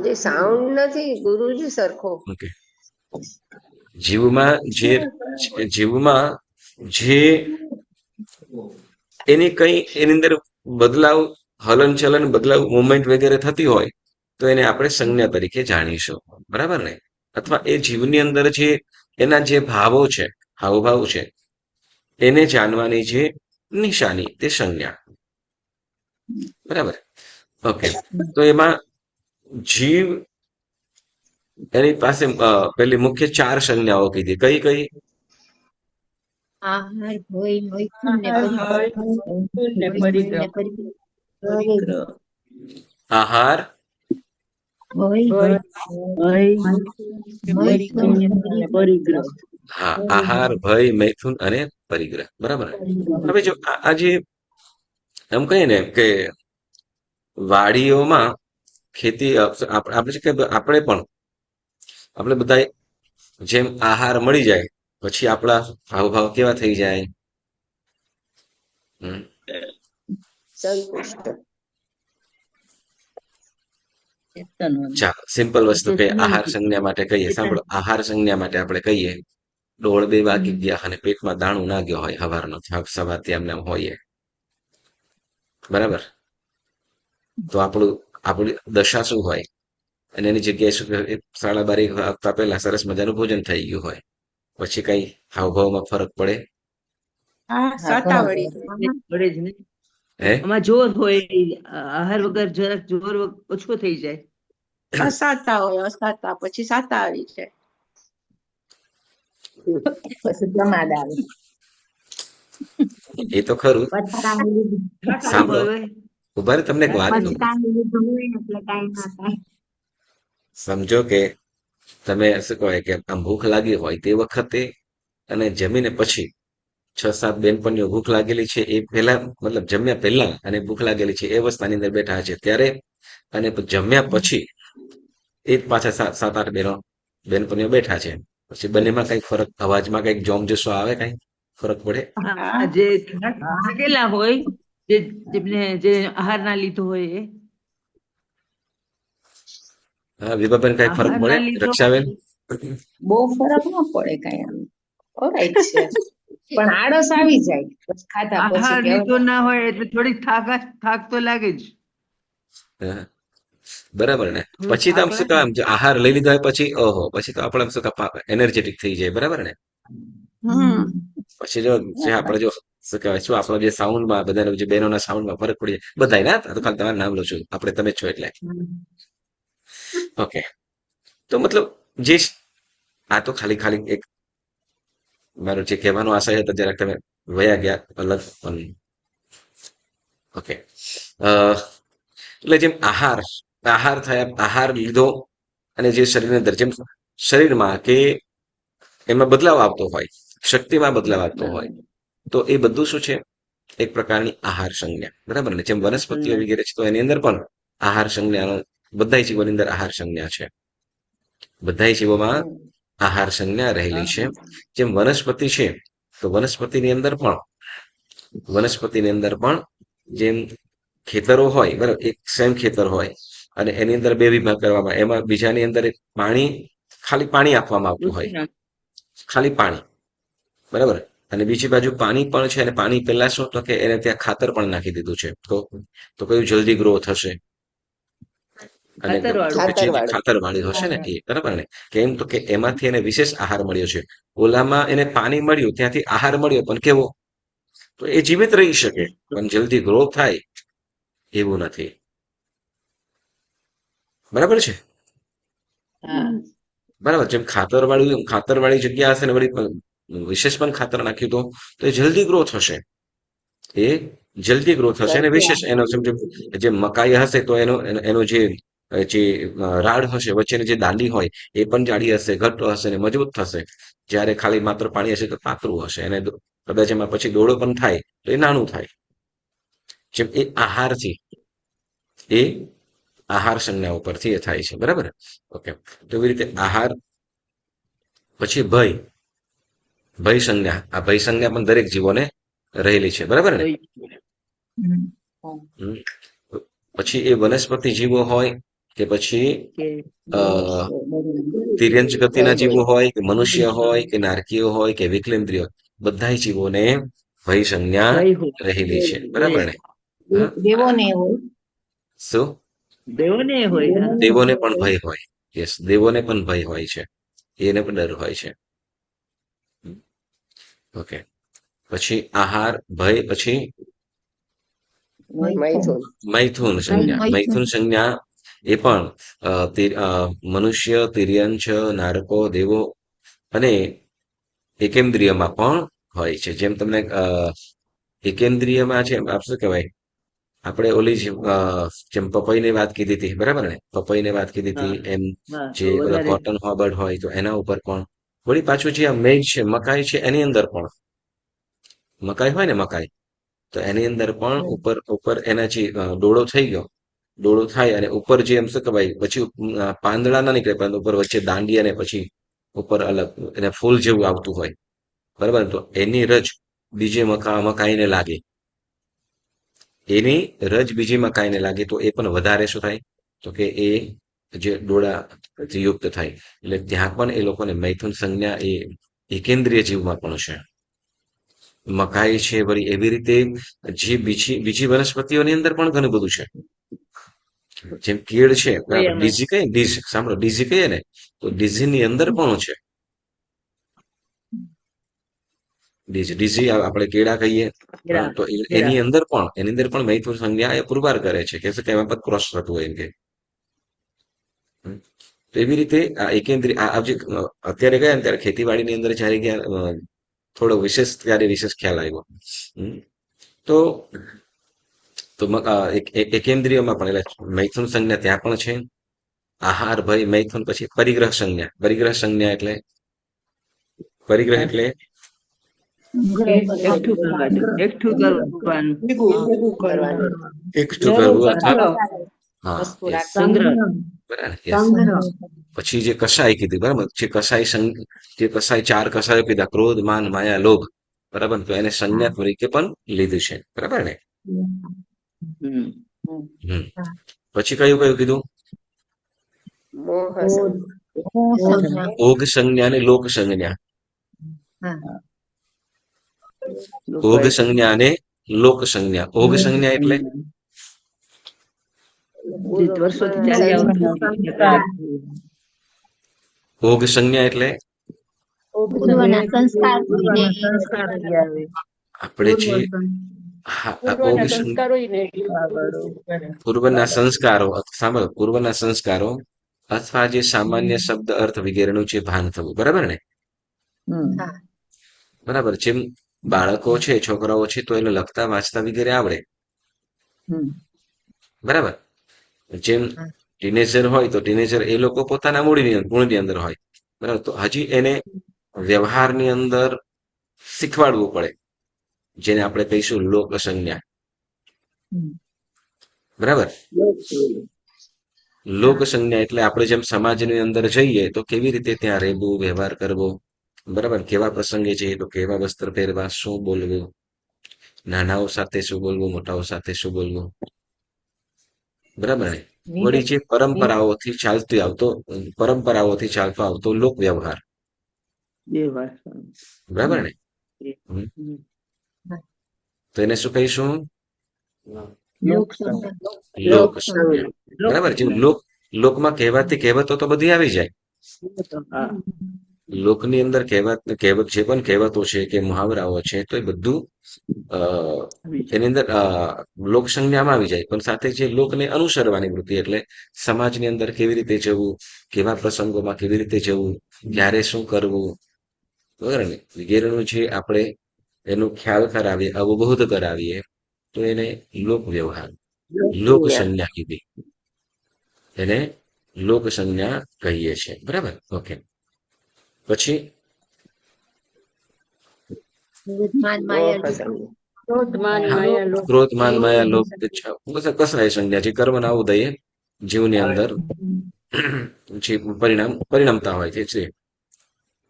જે સાઉન્ડ નથી ગુરુજી સરખો. ઓકે, જીવમાં જીવમાં જે એની કઈ એની અંદર બદલાવ, હલનચલન, બદલાવ, મુવમેન્ટ વગેરે થતી હોય તો એને આપણે સંજ્ઞા તરીકે જાણીશું, બરાબર ને? અથવા એ જીવની અંદર જે એના જે ભાવો છે, હાવભાવ છે, એને જાણવાની જે નિશાની તે સંજ્ઞા, બરાબર? ઓકે, તો એમાં જીવ એની પાસે પેલી મુખ્ય 4 સંજ્ઞાઓ કીધી. કઈ કઈ? આહાર, ભય, મૈથુન ને પરિગ્રહ. પરિગ્રહ. આહાર, ભય, મૈથુન ને પરિગ્રહ. હા, આહાર, ભય, મૈથુન અને પરિગ્રહ, બરાબર ને? હવે જો આ જે એમ કહીએ ને કે વાડીઓમાં ખેતી આપણે કે આપણે બધા જેમ આહાર મળી જાય પછી આપણા હાવભાવ કેવા થઈ જાય? સંતુષ્ટ. ચાલો, સિમ્પલ વસ્તુ કે આહાર સંજ્ઞા માટે કહીએ. સાંભળો, આહાર સંજ્ઞા માટે આપણે કહીએ 1:30 વાગી ગયા અને પેટમાં દાણું ના ગયો હોય, સવારનો સવારથી એમને એમ હોઈએ, બરાબર? તો આપણી દશા શું હોય? અને એની જગ્યાએ શું 12:30 વાગતા પહેલા સરસ મજાનું ભોજન થઈ ગયું હોય, પછી કઈ હાવભાવમાં ફરક પડે? હા, સાતાવળી. પડે જ ને. હે? આમાં જોર હોય, આહાર વગર જરાક જોર ઓછો થઈ જાય. અસાતા હોય, અસાતા પછી સાતા આવી જાય. પછી પ્રમાદ આવે. એ તો ખરું. પથરાનું લીધું. સાંભળો, હોય. ઉભા રહો, તમને એક વાત કહું. પથરાનું લીધું હોય ને એટલે કાંઈ ના થાય. સમજો કે તમે શું કહેવાય કે આમ ભૂખ લાગી હોય તે વખતે અને જમીને પછી 6-7 બેનપણીઓ ભૂખ લાગેલી છે એ પહેલા, મતલબ જમ્યા પહેલા અને ભૂખ લાગેલી છે એ અવસ્થાની અંદર બેઠા છે ત્યારે, અને જમ્યા પછી એ જ પાછા 7-8 બેનપણીઓ બેઠા છે, પછી બંનેમાં કઈક ફરક, અવાજમાં કઈક જોમજસો આવે, કઈ ફરક પડે? જે થાકેલા હોય, જે આહાર ના લીધો હોય એ. હા, વિભાબેન, કઈ ફરક આહાર પડે? ના લીધો રક્ષાબેન? બહુ ફરક ન પડે કઈ આમ ઓરાઈટ છે પણ આળસ આવી જાય પછી ખાધા પછી આહાર કે લીધો ના હોય એટલે થોડીક થાક તો લાગે જ. હા, બરાબર ને? થોડું પછી તો આમ થાક શું લાગે. કામ આહાર લઈ લીધો હોય પછી ઓહો, પછી તો આપણે આમ શું એનર્જેટિક થઈ જાય, બરાબર ને? પછી જો જે આપણે જો શું કહેવાય, શું આપણો જે સાઉન્ડમાં બધાને જે બહેનોના સાઉન્ડમાં ફરક પડી જાય, બધાય ના, આ તો ખાલી તમારું નામ લો છું, આપણે તમે જ છો એટલે. ઓકે, તો મતલબ જે આ તો ખાલી એક મારો જે કહેવાનો આશય હતો જરાક તમે વયા ગયા અલગ પણ. ઓકે, એટલે જેમ આહાર થયા, આહાર લીધો અને જે શરીરની અંદર જેમ શરીરમાં કે એમાં બદલાવ આવતો હોય, શક્તિમાં બદલાવ આવતો હોય, તો એ બધું શું છે? એક પ્રકારની આહાર સંજ્ઞા, બરાબર ને? જેમ વનસ્પતિઓ વગેરે છે તો એની અંદર પણ આહાર સંજ્ઞાનો, બધા જીવોની અંદર આહાર સંજ્ઞા છે, બધા જીવોમાં આહાર સંજ્ઞા રહેલી છે. જેમ વનસ્પતિ છે તો વનસ્પતિની અંદર પણ જેમ ખેતરો હોય, બરાબર, એક સેમ ખેતર હોય અને એની અંદર 2 વિભાગ કરવામાં, એમાં બીજાની અંદર ખાલી પાણી આપવામાં આવતું હોય, ખાલી પાણી, બરાબર, અને બીજી બાજુ પાણી પણ છે અને પાણી પહેલા શું તો કે એને ત્યાં ખાતર પણ નાખી દીધું છે, તો કયું જલ્દી ગ્રો થશે? અને ખાતર વાળી હશે ને એ, બરાબર ને? કેમ તો કે એમાંથી એને વિશેષ આહાર મળ્યો છે, ઓલામાં એને પાણી મળ્યું, ત્યાંથી આહાર મળ્યો પણ કેવો? તો એ જીવિત રહી શકે પણ જલ્દી ગ્રો થાય એવું નથી, બરાબર છે? બરાબર, જેમ ખાતરવાળી જગ્યા હશે ને વળી વિશેષ પણ ખાતર નાખ્યું તો એ જલ્દી ગ્રો થશે, અને વિશેષ એનો સમજો જે મકાઈ હશે તો એનો જે જે રાડ હશે વચ્ચેની જે દાંડી હોય એ પણ જાડી હશે, ઘટ્ટ હશે ને મજબૂત થશે. જ્યારે ખાલી માત્ર પાણી હશે તો પાતળું હશે, અને કદાચ એમાં પછી દોડો પણ થાય તો એ નાનું થાય. જેમ એ આહાર છે, એ આહાર સંજ્ઞા ઉપરથી એ થાય છે, બરાબર. ઓકે, તો એવી રીતે આહાર. પછી ભય, ભય સંજ્ઞા. આ ભય સંજ્ઞા પણ દરેક જીવોને રહેલી છે, બરાબર ને. હમ. પછી એ વનસ્પતિ જીવો હોય કે પછી કે તિર્યંચ ગતિના જીવો હોય કે મનુષ્ય હોય કે નારકીય હોય કે વિકલેન્દ્રિય, બધા જીવોને ભય સંજ્ઞા ભય હોય, રહેલી છે, બરાબર ને. હા, દેવોને હોય. શું? દેવોને હોય. હા. દેવોને પણ ભય હોય. યસ, દેવોને પણ ભય હોય છે, એને પણ ડર હોય છે. ઓકે, પછી આહાર, ભય, પછી મૈથુન. મૈથુન સંજ્ઞા. મૈથુન સંજ્ઞા એ પણ મનુષ્ય, તિર્યંચ, નારકો, દેવો અને એકેન્દ્રિયમાં પણ હોય છે. જેમ તમને એકેન્દ્રિયમાં છે, આપ શું કહેવાય, આપણે ઓલી જેમ પપઈની વાત કીધી હતી, બરાબર ને. પપઈની વાત કીધી હતી એમ હા, જે તો બધા વધારે કોટન હોબર્ડ હોય તો એના ઉપર પણ. વળી પાછું જે આ મેઇન છે મકાઈ છે એની અંદર પણ. મકાઈ હોય ને, મકાઈ, તો એની અંદર પણ ઉપર ઉપર એના જે ડોળો થઈ ગયો, ડોળો થાય અને ઉપર જે એમ શું કહેવાય પછી પાંદડા ના નીકળે, પરંતુ ઉપર વચ્ચે દાંડી અને પછી ઉપર અલગ એને ફૂલ જેવું આવતું હોય, બરાબર. તો એની રજ બીજે મકાઈને લાગે, એની રજ બીજી મકાઈને લાગે તો એ પણ વધારે શું થાય, તો કે એ જે ડોળા યુક્ત થાય. એટલે ત્યાં પણ એ લોકોને મૈથુન સંજ્ઞા એ એકેન્દ્રિય જીવમાં પણ છે. મકાઈ છે, વળી એવી રીતે જે બીજી વનસ્પતિઓની અંદર પણ ઘણું બધું છે. જેમ કેળ છે, બરાબર. ડીઝી કહીએ, ડીઝ સાંભળો, ડીઝી કહીએ ને, તો ડીઝી અંદર પણ છે. ડીઝી આપણે કેળા કહીએ, તો એની અંદર પણ મૈથુન સંજ્ઞા એ પુરવાર કરે છે કે એમાં પણ ક્રોસ થતું હોય એમ કે. તો એવી રીતે આ એકેન્દ્રિય આ જે અત્યારે ગયા ને ત્યારે ખેતીવાડીની અંદર જયારે ગયા થોડો ત્યારે વિશેષ ખ્યાલ આવ્યો. તો એકેન્દ્રિયમાં પણ એટલે મૈથુન સંજ્ઞા ત્યાં પણ છે. આહાર, ભય, મૈથુન. પછી પરિગ્રહ સંજ્ઞા. પરિગ્રહ સંજ્ઞા એટલે પરિગ્રહ એટલે એકઠું કરવાનું. ભેગું કરવાનું. એકઠું કરવું અથવા હા, વસ્તુ yes, સંગ્રહ. બરાબર, yes. પછી જે કસાય કીધી, બરાબર, જે કસાય 4 કસાયો કીધા, ક્રોધ, માન, માયા, લોભ, બરાબર. તો એને સંજ્ઞા તરીકે પણ લીધું છે, બરાબર ને. હમ. પછી કયું કીધું? મોહ સંજ્ઞા. સંજ્ઞા. ઓગ સંજ્ઞા અને લોક સંજ્ઞા. હા. ઓગ સંજ્ઞા અને લોક સંજ્ઞા. ઓગ સંજ્ઞા એટલે જે વર્ષોથી ચાલી આવતું ઓગ સંજ્ઞા એટલે પૂર્વના સંસ્કાર હોય ને આપણે જે ઓગ પૂર્વના સંસ્કારો, સાંભળો, પૂર્વના સંસ્કારો અથવા જે સામાન્ય શબ્દ અર્થ વગેરેનું જે ભાન થવું, બરાબર ને. હા. બરાબર. જેમ બાળકો છે, છોકરાઓ છે, તો એને લખતા વાંચતા વગેરે આવડે, બરાબર. જેમ ટીનેજર હોય તો ટીનેજર એ લોકો પોતાના મૂળની અંદર હોય, બરાબર. તો હજી એને વ્યવહારની અંદર શીખવાડવું પડે, જેને આપણે કહીશું લોક સંજ્ઞા, બરાબર. લોક સંજ્ઞા એટલે આપણે જેમ સમાજની અંદર જઈએ તો કેવી રીતે ત્યાં રહેવું, વ્યવહાર કરવો, બરાબર. કેવા પ્રસંગે છે તો કેવા વસ્ત્ર પહેરવા, શું બોલવું, નાનાઓ સાથે શું બોલવું, મોટાઓ સાથે શું બોલવું, બરાબર ને. વળી જે પરંપરાઓથી ચાલતો આવતો લોક વ્યવહાર, બરાબર ને. તો એને શું કહીશું? લોક સંજ્ઞા, બરાબર. જેમ લોકમાં કહેવાતી કહેવતો તો બધી આવી જાય. લોકની અંદર કહેવત જે પણ કહેવતો છે કે મુહાવરાઓ છે, તો એ બધું એની અંદર લોક સંજ્ઞામાં આવી જાય. પણ સાથે જે લોકને અનુસરવાની વૃત્તિ, એટલે સમાજની અંદર કેવી રીતે જવું, કેવા પ્રસંગોમાં કેવી રીતે જવું, ક્યારે શું કરવું, બરાબર ને, વગેરેનું જે આપણે એનો ખ્યાલ કરાવીએ, અવબોધ કરાવીએ, તો એને લોક વ્યવહાર, લોક સંજ્ઞા કીધી. એને લોક સંજ્ઞા કહીએ છીએ. બરાબર, ઓકે. પછી માન માયા મોહ લોભ. સંજ્ઞા. ક્રોધ માન હા, માયા લોભ ક્રોધ માન લોભ માયા લોભ સંજ્ઞા. ઈચ્છા કસાય સંજ્ઞા જે કર્મના ઉદયે જીવની અંદર જે પરિણમતા હોય છે.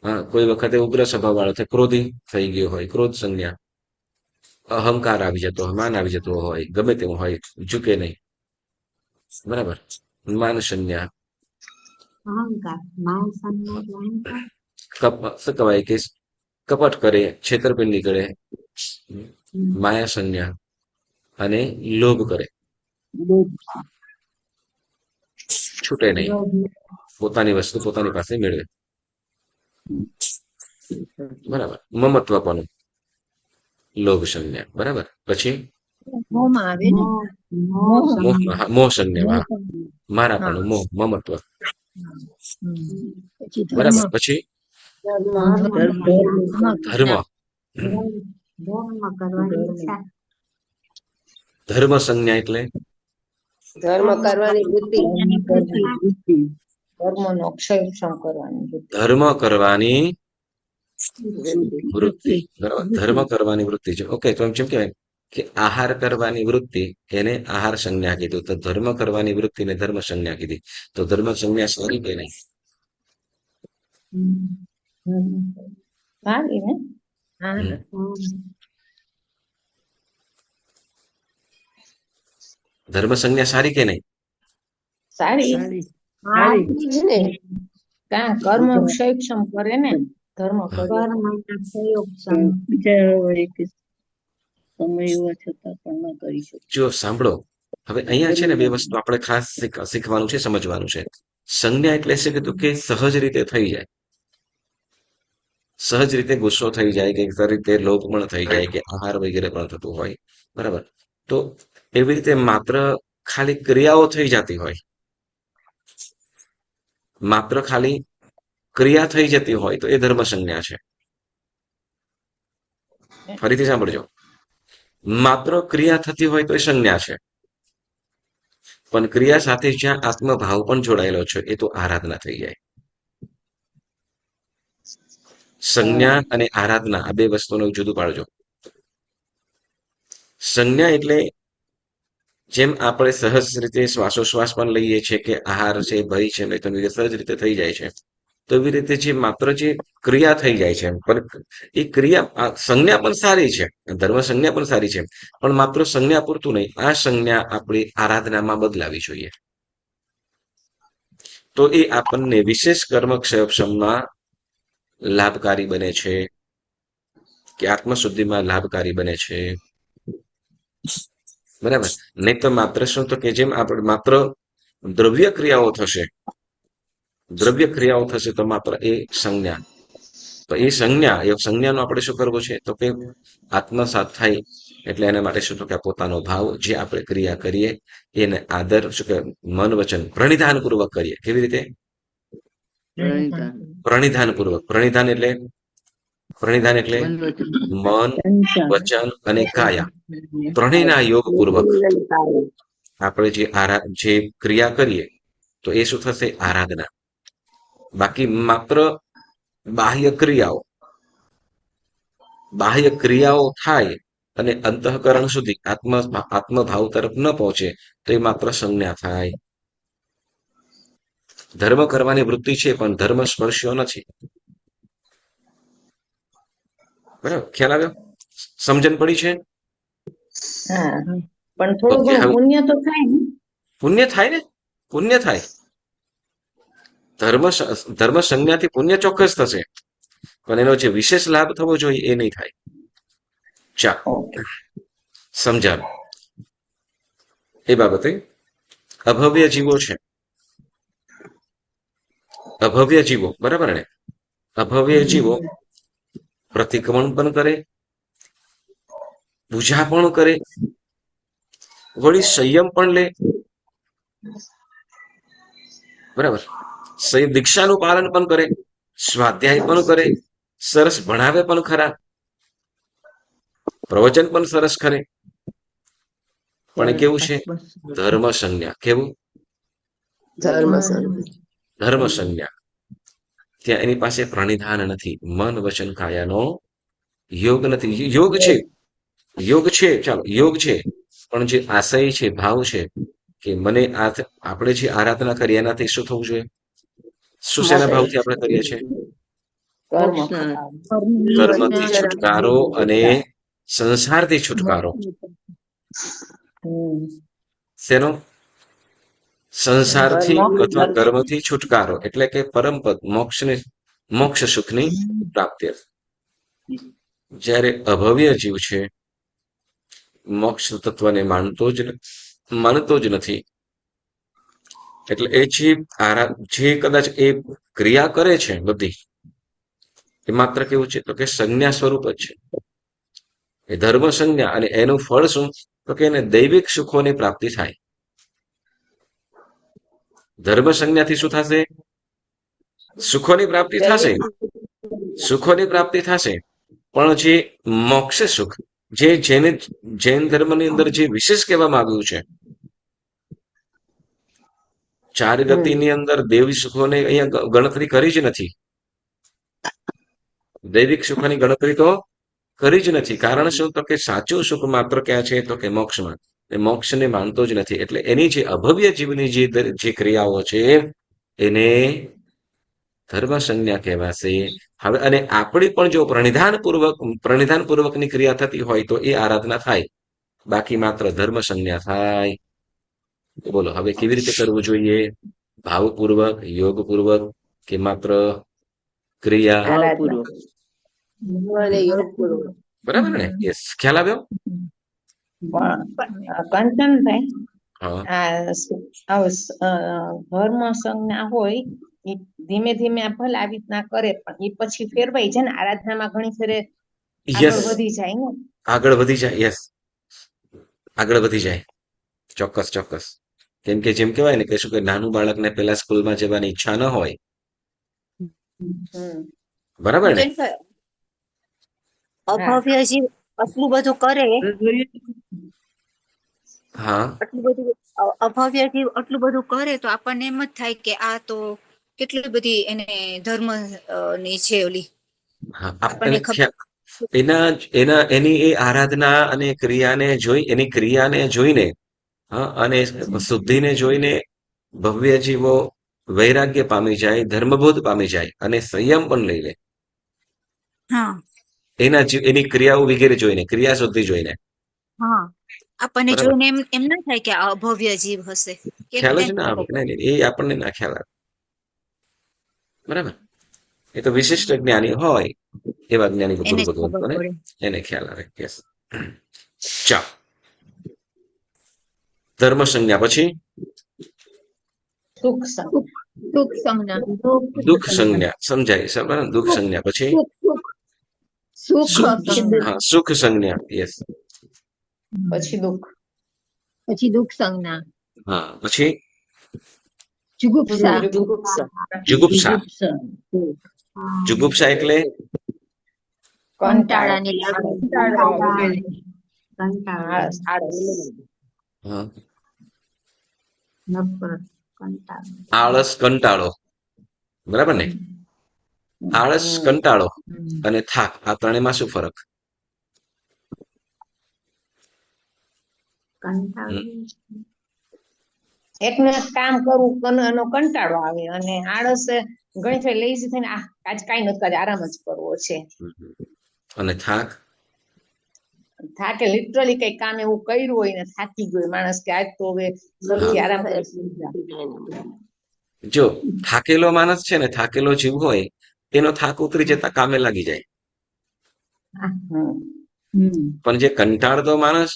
હા, કોઈ વખતે ઉગ્ર સ્વભાવ વાળો થાય, ક્રોધી થઈ ગયો હોય, ક્રોધ સંજ્ઞા. અહંકાર આવી જતો હોય, માન આવી જતો હોય, ગમે તેવું હોય, ઝૂકે નહીં. બરાબર, માન સંજ્ઞા. અહંકાર માન સંજ્ઞા એટલે અહંકાર. શું કહેવાય કે કપટ કરે, છેતરપિંડી કરે, હમ. માયા સંજ્ઞા. અને લોભ કરે, લોભ છૂટે નહીં, લોભ પોતાની વસ્તુ પોતાની પાસે મેળવે. બરાબર, મમત્વપણું, લોભ સંજ્ઞા. બરાબર, પછી મોહમાં આવે ને. મોહ મોહ. મોહ, હા, મોહ સંજ્ઞા, હા, મોહ. મારાપણું, મોહ, મમત્વ. પછી ધર્મ. બરાબર, પછી ધર્મ ધર્મ ધર્મ. ધર્મ કરવાની ઈચ્છા. ધર્મ સંજ્ઞા એટલે ધર્મ કરવાની બુદ્ધિ. વૃત્તિ કર્મનો ક્ષયક્ષમ કરવાની વૃત્તિ. ધર્મ કરવાની વૃત્તિ. વૃત્તિ. બરાબર, ધર્મ કરવાની વૃત્તિ છે. ઓકે, તો એમ કેમ કહેવાય કે આહાર કરવાની વૃત્તિ એને આહાર સંજ્ઞા કીધું, તો ધર્મ કરવાની વૃત્તિને ધર્મ સંજ્ઞા કીધી. તો ધર્મ સંજ્ઞા સારી કે નહીં? સારી ને હા. ધર્મ સંજ્ઞા સારી કે નહીં? સારી હા. જ ને. કાં કર્મ ક્ષયક્ષમ કરે ને ધર્મ કરે. કર્મ એટલે સંયોગ બીજા વળી કે સમય હોવા છતાં પણ ન કરી શકે. જો સાંભળો, હવે અહીંયા છે ને બે વસ્તુ આપણે ખાસ શીખવાનું છે, સમજવાનું છે. સંજ્ઞા એટલે છે કીધું કે સહજ રીતે થઈ જાય, સહજ રીતે ગુસ્સો થઈ જાય, કે સહજ રીતે લોભ પણ થઈ જાય, કે આહાર વગેરે પણ થતું હોય. બરાબર, તો એવી રીતે માત્ર ખાલી ક્રિયાઓ થઈ જતી હોય, માત્ર ખાલી ક્રિયા થઈ જતી હોય તો એ ધર્મ સંજ્ઞા છે. ફરીથી સાંભળજો, માત્ર ક્રિયા થતી હોય તો એ સંજ્ઞા છે, પણ ક્રિયા સાથે જ્યાં આત્મભાવ પણ જોડાયેલો છે એ તો આરાધના થઈ જાય. સંજ્ઞા અને આરાધના આ બે વસ્તુનું જુદું પાડજો. સંજ્ઞા એટલે જેમ આપણે સહજ રીતે શ્વાસોશ્વાસ પણ લઈએ છીએ, કે આહાર છે, ભય છે, મેં સહજ રીતે થઈ જાય છે, તો એવી રીતે જે માત્ર જે ક્રિયા થઈ જાય છે, પણ એ ક્રિયા સંજ્ઞા પણ સારી છે, ધર્મ સંજ્ઞા પણ સારી છે, પણ માત્ર સંજ્ઞા પૂરતું નહીં, આ સંજ્ઞા આપણી આરાધનામાં બદલાવી જોઈએ. તો એ આપણને વિશેષ કર્મ ક્ષયક્ષમમાં લાભકારી બને છે, કે આત્મશુદ્ધિમાં લાભકારી બને છે. બરાબર, નહીં તો માત્ર શું, તો કે જેમ આપણે માત્ર દ્રવ્ય ક્રિયાઓ થશે, દ્રવ્ય ક્રિયાઓ થશે તો માત્ર એ સંજ્ઞા, તો એ સંજ્ઞાનો આપણે શું કરવું છે, તો કે આત્મસાત થાય. એટલે એના માટે શું, તો કે પોતાનો ભાવ જે આપણે ક્રિયા કરીએ એને આદર શું કે મન વચન પ્રણિધાન પૂર્વક કરીએ. કેવી રીતે? પ્રણિધાન પૂર્વક. પ્રણિધાન એટલે મન, વચન અને કાયા ત્રણેયના યોગ પૂર્વક આપણે જે ક્રિયા કરીએ તો એ શું થશે? આરાધના. બાકી માત્ર બાહ્ય ક્રિયાઓ થાય અને અંતઃકરણ સુધી આત્મભાવ તરફ ન પહોંચે તો એ માત્ર સંજ્ઞા થાય. ધર્મ કરવાની વૃત્તિ છે પણ ધર્મ સ્પર્શ્યો નથી. બરાબર, ખ્યાલ આવ્યો? સમજણ પડી છે? હા પણ થોડું ઓકે, ઘણું હવે પુણ્ય તો થાય ને. પુણ્ય થાય ને, પુણ્ય થાય. ધર્મ સંજ્ઞાથી પુણ્ય ચોક્કસ થશે, પણ એનો જે વિશેષ લાભ થવો જોઈએ એ નહીં થાય. ચાલો સમજાવ. એ બાબતે અભવ્ય જીવો છે, અભવ્ય જીવો, બરાબર ને? અભવ્ય જીવો પ્રતિક્રમણ પણ કરે, પૂજા પણ કરે, વળી સંયમ પણ લે. બરાબર, દીક્ષાનું પાલન પણ કરે, સ્વાધ્યાય પણ કરે, સરસ ભણાવે પણ ખરા, પ્રવચન પણ સરસ કરે, પણ કેવું છે? ધર્મ સંજ્ઞા. કેવું? ધર્મ સંજ્ઞા. ધર્મ સંજ્ઞા. ત્યાં એની પાસે પ્રણિધાન નથી. મન વચન કાયાનો યોગ નથી. યોગ છે, ચાલો યોગ છે, પણ જે આશય છે, ભાવ છે કે મને આપણે જે આરાધના કરીએ એનાથી શું થવું જોઈએ? શું શેના ભાવથી આપણે કરીએ છીએ? કર્મ મોક્ષના કર્મથી છુટકારો અને સંસારથી છુટકારો. શેનો? સંસારથી અથવા કર્મથી છુટકારો એટલે કે પરમપદ મોક્ષ સુખની પ્રાપ્તિ. જ્યારે અભવ્ય જીવ છે, મોક્ષ તત્વને માનતો જ નથી. એટલે એ જે કદાચ એ ક્રિયા કરે છે બધી, એ માત્ર કેવું છે તો કે સંજ્ઞા સ્વરૂપ જ છે. એ ધર્મ સંજ્ઞા, અને એનું ફળ શું તો કે એને દૈવિક સુખોની પ્રાપ્તિ થાય. ધર્મ સંજ્ઞાથી શું થશે? સુખોની પ્રાપ્તિ થશે. સુખોની પ્રાપ્તિ થશે. પણ જે મોક્ષ સુખ, જેને જૈન ધર્મની અંદર જે વિશેષ કહેવામાં આવ્યું છે, ચાર ગતિની અંદર દેવી સુખોને અહીંયા ગણતરી કરી જ નથી. દૈવિક સુખોની ગણતરી તો કરી જ નથી. કારણ શું તો કે સાચું સુખ માત્ર ક્યાં છે તો કે મોક્ષમાં. એ મોક્ષને માનતો જ નથી. એટલે એની જે અભવ્ય જીવની જે ક્રિયાઓ છે એને ધર્મ સંજ્ઞા કહેવાશે. હવે અને આપણી પણ જો પ્રણિધાન પૂર્વકની ક્રિયા થતી હોય તો એ આરાધના થાય, બાકી માત્ર ધર્મ સંજ્ઞા થાય. બોલો હવે કેવી રીતે કરવું જોઈએ? ભાવપૂર્વક, યોગપૂર્વક કે માત્ર ક્રિયા? ભાવપૂર્વક. અને યોગ પૂર્વક. બરાબર ને? યસ, ખ્યાલ આવ્યો? કંચનભાઈ, હા, ધર્મ સંજ્ઞા હોય ઈ ધીમે ધીમે આ ભલે આવી રીતના કરે, પણ એ પછી ફેરવાઈ જાય ને આરાધનામાં ઘણી ફેરે યસ, આગળ વધી જાય ને. આગળ વધી જાય. યસ, આગળ વધી જાય. ચોક્કસ ચોક્કસ. કેમ કે જેમ કહેવાય ને કે શું કે નાનું બાળકને પેલા સ્કૂલમાં જવાની ઈચ્છા ન હોય, બરાબર ને? અભવ્ય જીવ આટલું બધું કરે, હા, અભવ્ય જીવ આટલું બધું કરે તો આપણને એમ જ થાય કે આ તો કેટલી બધી એને ધર્મ ની છે ઓલી. હા. આપણને એની એ આરાધના અને એની ક્રિયાને જોઈને, હા, અને શુદ્ધિને જોઈને ભવ્ય જીવો વૈરાગ્ય પામી જાય, ધર્મબોધ પામી જાય અને સંયમ પણ લઈ લે. હા, એની ક્રિયાઓ વગેરે જોઈને, ક્રિયા શુદ્ધિ જોઈને. હા, આપણને બરાબર. જોઈને એમ ના થાય કે આ અભવ્ય જીવ હશે. ખ્યાલ જ એમ ના આવે. નહીં, નહીં, એ આપણને ના ખ્યાલ આવે. બરાબર. એ તો વિશિષ્ટ જ્ઞાની હોય એવા જ્ઞાની એને જ ગુરુ ખબર ભગવંતોને પડે. એને ખ્યાલ આવે. યસ. ચાલો, ધર્મ સંજ્ઞા પછી સુખ સંજ્ઞા. સુખ સંજ્ઞા. દુઃખ સંજ્ઞા. સમજાય? બરાબર. દુઃખ સંજ્ઞા પછી સુખ સંજ્ઞા. હા, સુખ સંજ્ઞા. યસ. પછી દુઃખ. પછી દુઃખ સંજ્ઞા. હા, પછી જુગુપ્સા. જુગુપ્સા. જુગુપ્સા એટલે કંટાળાની લાગણી. આળસ, આળસ. હા, નફરત, કંટાળો. આળસ, કંટાળો. બરાબર ને? આળસ, કંટાળો અને થાક, આ ત્રણેયમાં શું ફરક? કંટાળો. એકને એક કામ કરવું એનો કંટાળો આવે, અને આળસ ઘણી ફેર લેઝી થઈને આજ કાંઈ નથી કરે, આરામ જ કરવો છે. અને થાક? થાકે લિટરલી કઈ કામ એવું કર્યું હોય ને થાકી ગયો માણસ કે આજ તો હવે સરખી આરામ કરી સુઈ જા. જો થાકેલો માણસ છે ને, થાકેલો જીવ હોય, એનો થાક ઉતરી જતા કામે લાગી જાય. પણ જે કંટાળતો માણસ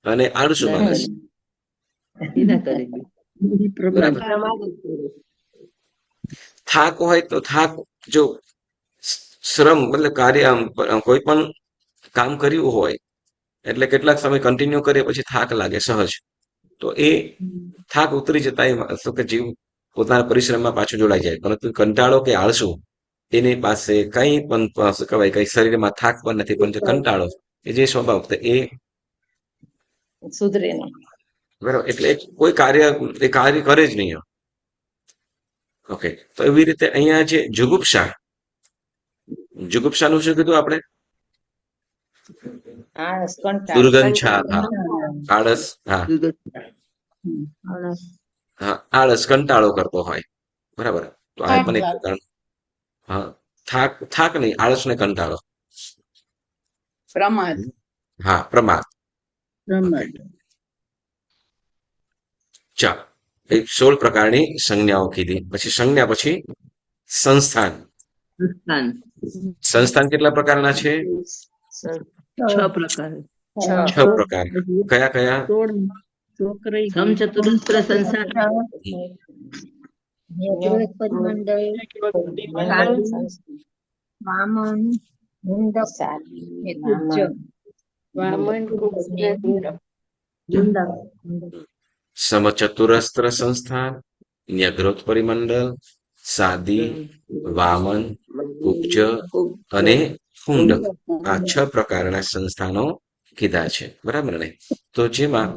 અને આળસુ માણસ, એના કરે બી. બરાબર. થાક હોય તો થાક, જો શ્રમ મતલબ કાર્ય, કોઈ પણ કામ કર્યું હોય એટલે કેટલાક સમય કન્ટિન્યુ કરીએ પછી થાક લાગે સહજ, તો એ થાક ઉતરી જતા એ શું કે જીવ પોતાના પરિશ્રમમાં પાછું જોડાઈ જાય. પરંતુ કંટાળો કે આળસુ, એની પાસે કઈ પણ શું કહેવાય, કઈ શરીરમાં થાક પણ નથી, પણ જે કંટાળો એ જે સ્વભાવ એ સુધરે નહીં. બરાબર. એટલે કોઈ કાર્ય કરે જ નહીં. ઓકે, તો એવી રીતે અહીંયા જે જુગુપ્સાનું શું કીધું આપણે? આળસ કંટાળો દુર્ગંછા, હા, આળસ, હા, અળસ હા, આળસ કંટાળો કરતો હોય, બરાબર. તો આ પણ એક થાક પ્રકાર, હા, થાક નહીં, આળસ ને કંટાળો, પ્રમાદ હા, પ્રમાદ. ઓકે, પ્રમાદ ચાલો, એ 16 પ્રકારની સંજ્ઞાઓ કીધી. પછી સંજ્ઞા પછી સંસ્થાન. સંસ્થાન સંસ્થાન કેટલા પ્રકારના છે? છ પ્રકાર. છ 6 પ્રકાર. કયા કયા? 16 છોકરી સમચતુરસ્ત્ર સંસ્થાન, યજ્ઞ પદમંડળ, વામન, મુંડક ને કુબ્જ. વામન ને મુંડક સમચતુરસ્ત્ર સંસ્થાન, ન્યગ્રોત પરિમંડળ, સાદી, વામન, ઉપજ અને ફૂંડ. આ 6 પ્રકારના સંસ્થાનો કીધા છે, બરાબર ને? તો જેમાં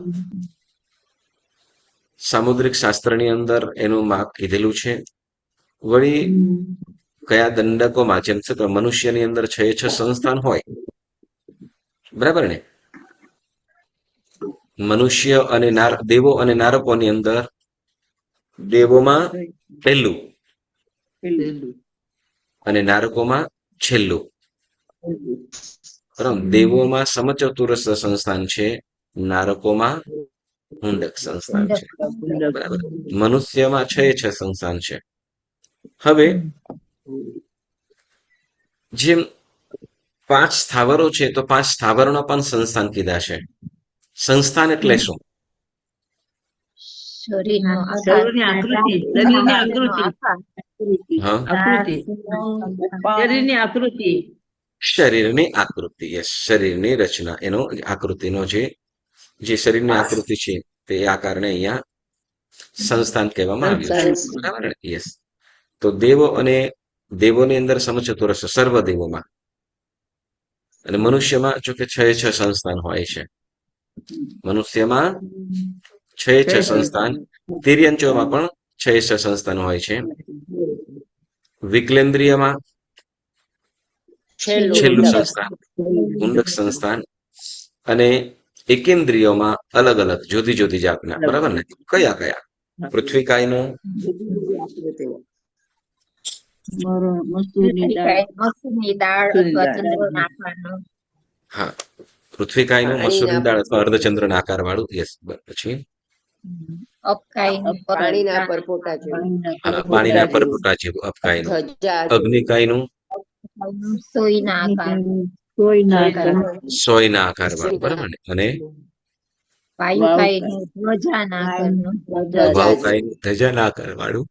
સામુદ્રિક શાસ્ત્રની અંદર એનું માપ કીધેલું છે. વળી કયા દંડકોમાં, જેમ કે મનુષ્યની અંદર 6 સંસ્થાન હોય, બરાબર ને? મનુષ્ય અને દેવો અને નારકોની અંદર દેવોમાં પહેલું પહેલું. અને નારકોમાં છેલ્લું. બરાબર. દેવોમાં સમચતુરસ્ર સંસ્થાન છે, નારકોમાં મુંડક સંસ્થાન છે, બરાબર. મનુષ્યમાં 6 સંસ્થાન છે. હવે જેમ 5 સ્થાવરો છે, તો 5 સ્થાવરોના પણ સંસ્થાન કીધા છે. સંસ્થાન એટલે શું? શરીરનો આકાર, શરીરની આકૃતિ, શરીરની શરીરનો આકૃતિ, આકાર, હા, આકૃતિ, શરીરની આકૃતિ, શરીરની આકૃતિ. યસ, શરીરની રચના, એનો આકૃતિનો જે શરીરની આકૃતિ છે, તે આકારને અહીંયા સંસ્થાન કહેવામાં આવ્યું છે, બરાબર ને? યસ. તો દેવોની અંદર સમચતુરસ્ર સર્વ દેવોમાં, અને મનુષ્યમાં જો કે 6 સંસ્થાન હોય છે. મનુષ્યમાં 6 સંસ્થાન, તિર્યંચોમાં પણ 6 સંસ્થાન હોય છે. વિકલેન્દ્રિયમાં છેલ્લું સંસ્થાન મુંડક સંસ્થાન, અને એકેન્દ્રિયોમાં અલગ અલગ જુદી જુદી જાતના, બરાબર ને? કયા કયા? પૃથ્વીકાયનું, મસૂરની દાળ મસૂરની દાળ અથવા ચંદ્રના આકારનો, હા, પૃથ્વીકાયનું, મસૂરની દાળ અથવા અર્ધચંદ્રના આકાર વાળું. યસ. પછી અપકાયનું, પાણીના પરપોટા જેવું, હા, પાણીના પરપોટા જેવું અપકાયનું. ધજા અગ્નિકાયનું, સોયના આકાર, સોયના આકાર સોયના આકાર વાળું, બરાબર ને? અને વાયુકાયનું ધ્વજાના આકારનો, વાવકાયનું ધજાના આકાર વાળું.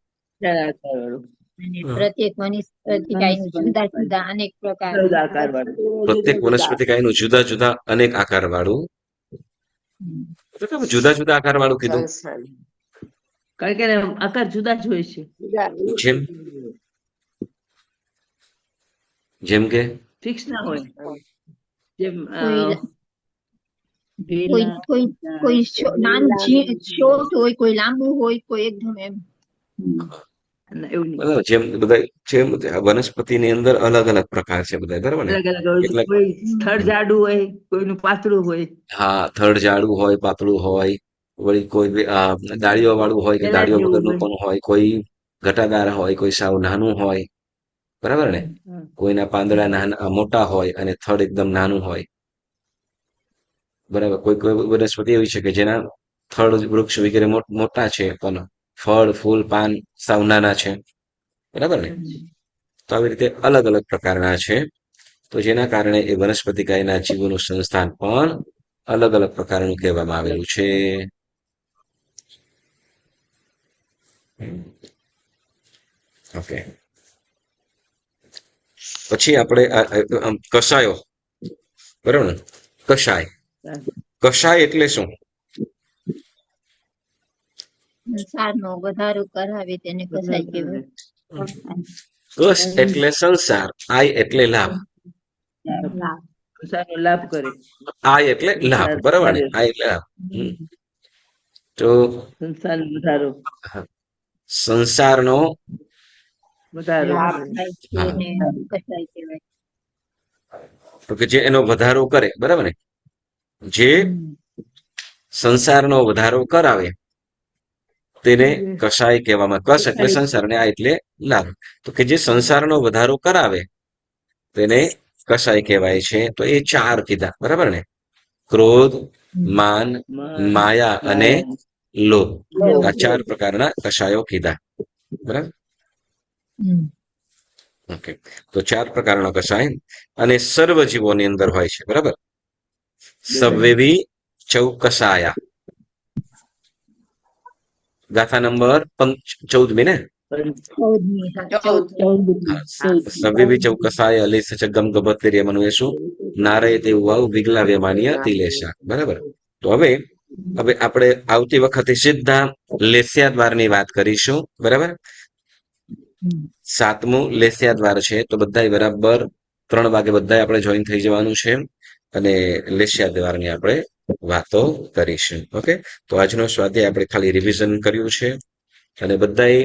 અને પ્રત્યેક વનસ્પતિકાયનું જુદા જુદા અનેક પ્રકાર. પ્રત્યેક વનસ્પતિકાયનું જુદા જુદા અનેક આકાર વાળું. જુદા જુદા આકાર વાળું કીધું, સંસ્થાન. કારણ કે એના આકાર જુદા જ હોય છે. જેમ જેમ કે ફિક્સ ના હોય. જેમ કોઈ કોઈ કોઈ કોઈ નાનું શોર્ટ હોય, કોઈ લાંબુ હોય, કોઈ એકદમ એમ. એવું નહીં. બરાબર. જેમ વનસ્પતિની અંદર અલગ અલગ પ્રકાર છે બધા, બરાબર ને? અલગ અલગ હોય. કેટલાક કોઈ થડ જાડું હોય, કોઈનું પાતળું હોય, હા, થડ જાડું હોય, પાતળું હોય. વળી કોઈ ડાળીઓ વાળું હોય કે પેલા ડાળીઓ જેવું વગરનું હોય. પણ હોય. કોઈ ઘટાદાર હોય, કોઈ સાવ નાનું હોય, બરાબર ને? કોઈના પાંદડા નાના મોટા હોય અને થડ એકદમ નાનું હોય, બરાબર. કોઈ કોઈ વનસ્પતિ એવી છે કે જેના થડ વૃક્ષ વગેરે મોટા છે, પણ ફળ, ફૂલ, પાન સાવ નાના છે, બરાબર ને? તો આવી રીતે અલગ અલગ પ્રકારના છે. તો જેના કારણે એ વનસ્પતિકાયના જીવોનું સંસ્થાન પણ અલગ અલગ પ્રકારનું કહેવામાં આવેલું છે. ઓકે, પછી આપણે કષાયો, બરાબર ને? કષાય એટલે શું? સંસારનો વધારો કરાવે તેને કસાય કહેવાય. કશ એટલે સંસાર, આય એટલે લાભ, કશાનો લાભ કરે. આય એટલે લાભ, બરાબર ને? આય એટલે લાભ. તો સંસારનો વધારો. સંસારનો વધારો લાભ કરે. થાય છે હા. એને કસાય કહેવાય. તો કે જે એનો વધારો કરે, બરાબર ને? જે સંસારનો વધારો કરાવે તેને કસાય કહેવામાં. કસ એટલે સંસાર અને આ એટલે લાભ. તો કે જે સંસારનો વધારો કરાવે તેને કસાય કહેવાય છે. તો એ ચાર કીધા, બરાબર ને? ક્રોધ, માન, માયા અને લોભ. આ ચાર પ્રકારના કષાયો કીધા, બરાબર? ઓકે, તો ચાર પ્રકારનો કષાય અને સર્વ જીવોની અંદર હોય છે, બરાબર? સવ્યવી ચૌકસાયા. ગાથા નંબર 14મી ને? 14મી, હા, 14. સવ્યવી ચૌકસાય અલિસ ગમ ગબત્તરીય મનુએશું નારય તે વાવ વિગલા માનીય તિલેશા, બરાબર? તો હવે આપણે આવતી વખતે સીધા લેસ્યા દ્વારની વાત કરીશું, બરાબર? 7મું લેસ્યા દ્વાર છે. તો બધા બરાબર 3 વાગે બધા આપણે જોઈન થઈ જવાનું છે અને લેસ્યા દ્વારની આપણે વાતો કરીશું. ઓકે, તો આજનો સ્વાધ્યાય આપણે ખાલી રિવિઝન કર્યું છે અને બધાએ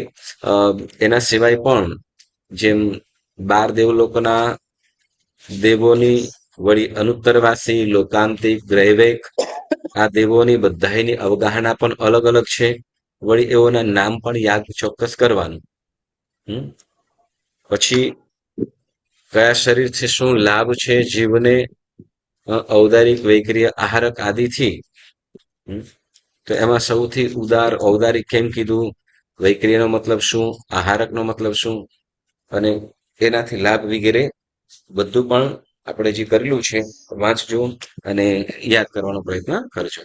એના સિવાય પણ જેમ 12 દેવલોકના દેવોની વળી અનુત્તરવાસી લોકાંતિક ગ્રહવેક આ દેવોની બધાની અવગાહના પણ અલગ અલગ છે. વળી એઓના નામ પણ યાદ ચોક્કસ કરવાનું. પછી કયા શરીરથી શું લાભ છે જીવને, ઔદારિક વૈક્રિય આહારક આદિથી. તો એમાં સૌથી ઉદાર ઔદારિક કેમ કીધું, વૈક્રિયનો મતલબ શું, આહારકનો મતલબ શું અને એનાથી લાભ વગેરે બધું પણ આપણે જે કરેલું છે વાંચજો અને યાદ કરવાનો પ્રયત્ન કરજો.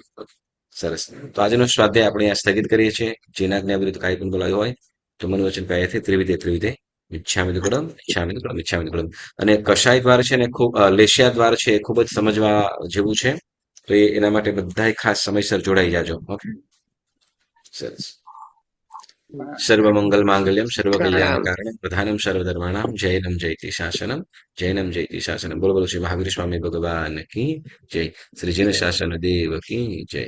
સરસ. તો આજનો સ્વાધ્યાય આપણે આ સ્થગિત કરીએ છીએ. જેના જ્ઞા વિરુદ્ધ કાંઈ પણ બોલાયું હોય તો મનોવચન કાયથી ત્રિવિધે ઈચ્છામિ દુક્કડમ ઈચ્છામિ દુક્કડમ ઈચ્છામિ દુક્કડમ. અને કષાય દ્વાર છે ને ખૂબ લેસ્યા દ્વાર છે એ ખૂબ જ સમજવા જેવું છે. તો એના માટે બધાય ખાસ સમયસર જોડાઈ જાજો. ઓકે, સરસ. સર્વમંગલ માંગલ્યમ સર્વ કલ્યાણ કારણમ પ્રધાનમ સર્વધર્માણામ જૈનમ જયતિ શાસનમ જૈનમ જયતિ શાસનમ. બોલો બોલો શ્રી મહાવીર સ્વામી ભગવાન કી જય. શ્રી જીન શાસન દેવ કી જય.